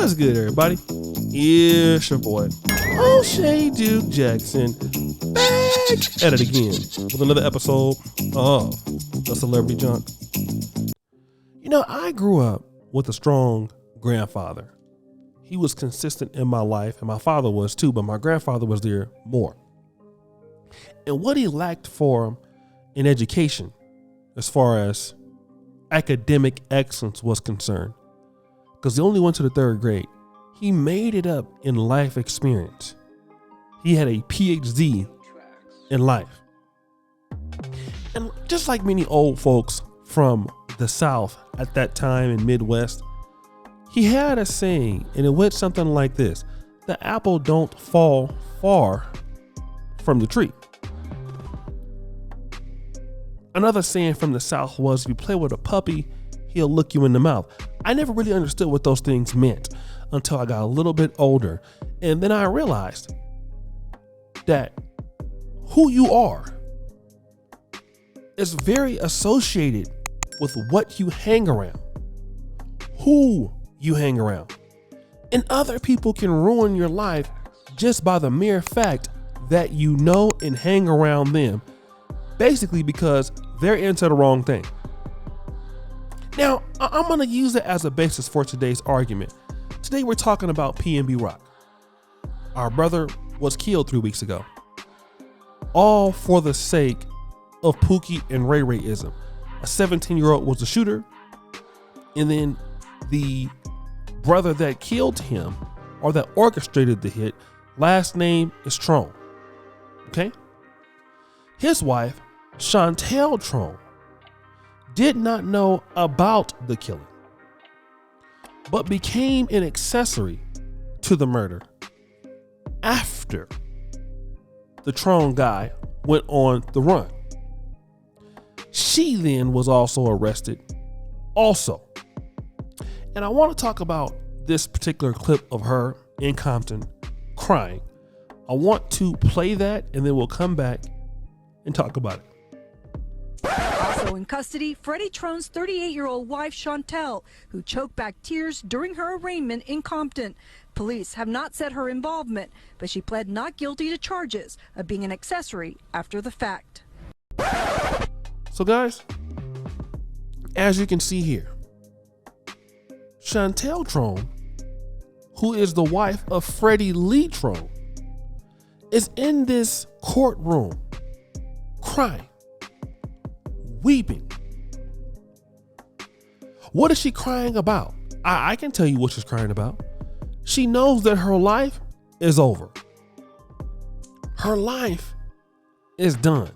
What's good, everybody? It's your boy, O'Shea Duke Jackson, back at it again with another episode of The Celebrity Junk. You know, I grew up with a strong grandfather. He was consistent in my life, and my father was too, but my grandfather was there more. And what he lacked for him in education, as far as academic excellence was concerned, because he only went to the third grade, he made it up in life experience. He had a PhD in life. And just like many old folks from the South at that time in Midwest, he had a saying, and it went something like this: the apple don't fall far from the tree. Another saying from the South was, if you play with a puppy, he'll look you in the mouth. I never really understood what those things meant until I got a little bit older. And then I realized that who you are is very associated with what you hang around, who you hang around. And other people can ruin your life just by the mere fact that you know and hang around them, basically because they're into the wrong thing. Now, I'm going to use it as a basis for today's argument. Today, we're talking about PNB Rock. Our brother was killed 3 weeks ago, all for the sake of Pookie and Ray Rayism. A 17-year-old was the shooter, and then the brother that killed him, or that orchestrated the hit, last name is Trone. Okay? His wife, Chantel Trone, did not know about the killing, but became an accessory to the murder after the Trone guy went on the run. She then was also arrested also. And I want to talk about this particular clip of her in Compton crying. I want to play that, and then we'll come back and talk about it. Also in custody, Freddie Trone's 38-year-old wife, Chantel, who choked back tears during her arraignment in Compton. Police have not said her involvement, but she pled not guilty to charges of being an accessory after the fact. So guys, as you can see here, Chantel Trone, who is the wife of Freddie Lee Trone, is in this courtroom crying, weeping. What is she crying about? I can tell you what she's crying about. She knows that her life is over. Her life is done.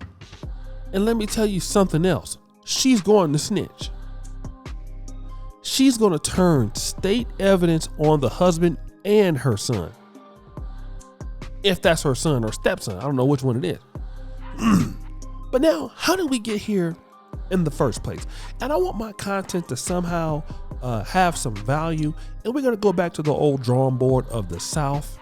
And let me tell you something else. She's going to snitch. She's going to turn state evidence on the husband and her son. If that's her son or stepson, I don't know which one it is. But now, how did we get here in the first place? And I want my content to somehow have some value. And we're going to go back to the old drawing board of the South,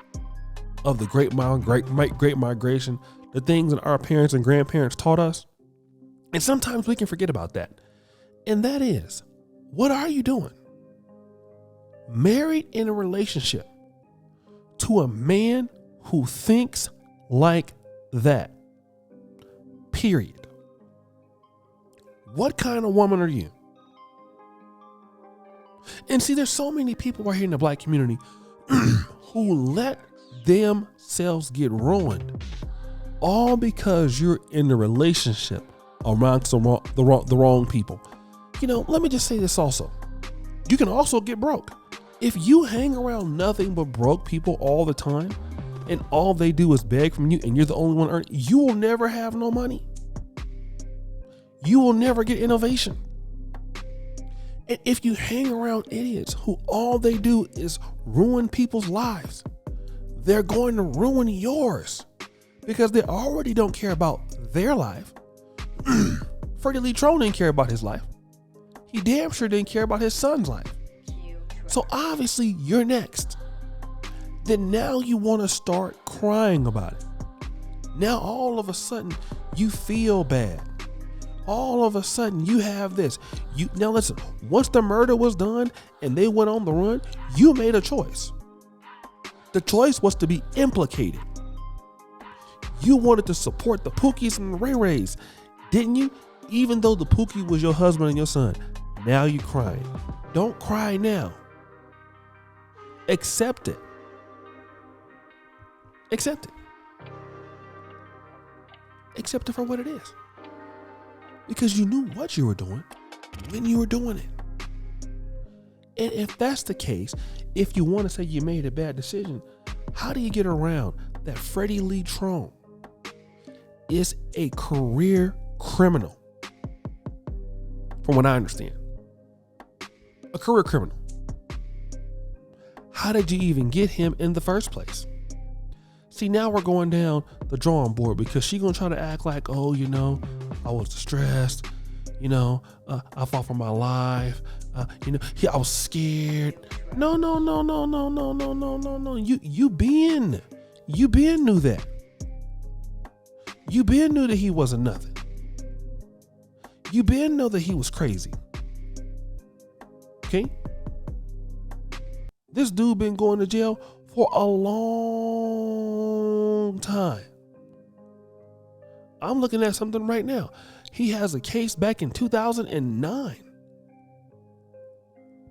of the Great Migration, the things that our parents and grandparents taught us. And sometimes we can forget about that. And that is, what are you doing? Married in a relationship to a man who thinks like that. Period. What kind of woman are you? And see, there's so many people right here in the black community who let themselves get ruined, all because you're in a relationship around the wrong people. You know, let me just say this also. You can also get broke. If you hang around nothing but broke people all the time, and all they do is beg from you, and you're the only one earning, you will never have no money. You will never get innovation. And if you hang around idiots who all they do is ruin people's lives, they're going to ruin yours because they already don't care about their life. Freddie Lee Trone didn't care about his life. He damn sure didn't care about his son's life. So obviously you're next. Then now you want to start crying about it. Now all of a sudden you feel bad. all of a sudden you have this. Now listen, once the murder was done and they went on the run, you made a choice. The choice was to be implicated. You wanted to support the Pookies and the Ray Rays, didn't you? Even though the Pookie was your husband and your son. Now you're crying. Don't cry now. Accept it. Accept it. Accept it for what it is. Because you knew what you were doing when you were doing it. And if that's the case, if you want to say you made a bad decision, how do you get around that Freddie Lee Trone is a career criminal? From what I understand. A career criminal. How did you even get him in the first place? See, now we're going down the drawing board because she's going to try to act like, oh, you know, I was distressed. You know, I fought for my life. I was scared. No. You been knew that. You been knew that he wasn't nothing. You been know that he was crazy. Okay? This dude been going to jail for a long time. I'm looking at something right now. He has a case back in 2009.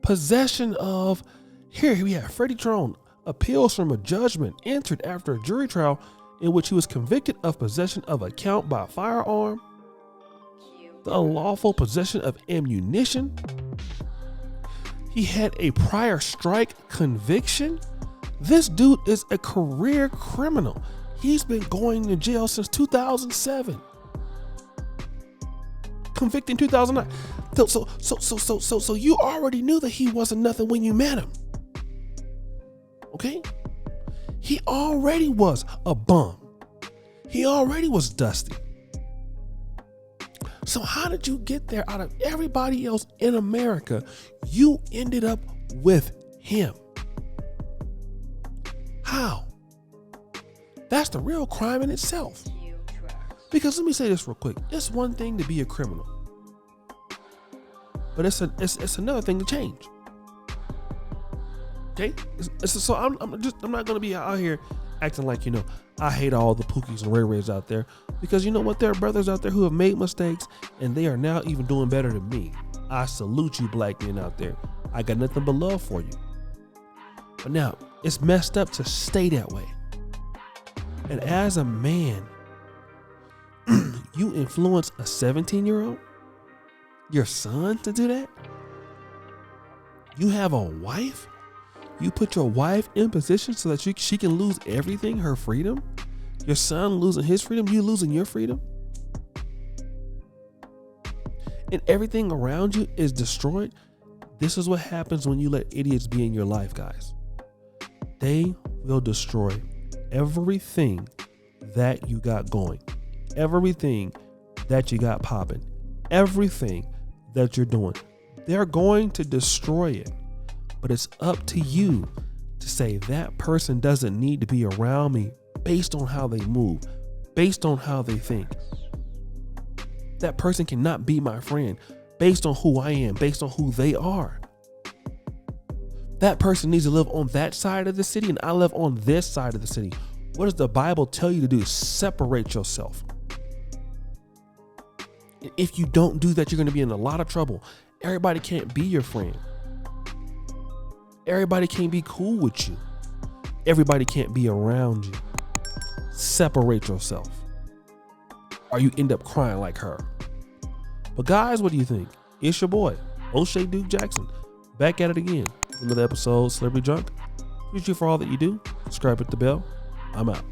Possession of, here we have Freddie Trone, appeals from a judgment entered after a jury trial in which he was convicted of possession of a count by firearm, the unlawful possession of ammunition. He had a prior strike conviction. This dude is a career criminal. He's been going to jail since 2007. Convicted in 2009. So you already knew that he wasn't nothing when you met him. Okay? He already was a bum. He already was dusty. So how did you get there? Out of everybody else in America, you ended up with him. How? That's the real crime in itself. Because let me say this real quick. It's one thing to be a criminal, but it's another thing to change. Okay? So I'm not gonna be out here acting like, you know, I hate all the Pookies and Ray Rays out there, because you know what? There are brothers out there who have made mistakes and they are now even doing better than me. I salute you, black men out there. I got nothing but love for you. But now it's messed up to stay that way. And as a man, you influence a 17-year-old, your son, to do that? You have a wife? You put your wife in position so that she can lose everything, her freedom? Your son losing his freedom, you losing your freedom? And everything around you is destroyed? This is what happens when you let idiots be in your life, guys. They will destroy everything that you got going, everything that you got popping, everything that you're doing. They're going to destroy it. But it's up to you to say that person doesn't need to be around me based on how they move, based on how they think. That person cannot be my friend based on who I am, based on who they are. That person needs to live on that side of the city and I live on this side of the city. What does the Bible tell you to do? Separate yourself. And if you don't do that, you're going to be in a lot of trouble. Everybody can't be your friend. Everybody can't be cool with you. Everybody can't be around you. Separate yourself, or you end up crying like her. But guys, what do you think? It's your boy, O'Shea Duke Jackson, back at it again. Another episode, Celebrity Drunk. Appreciate you for all that you do. Subscribe, hit the bell. I'm out.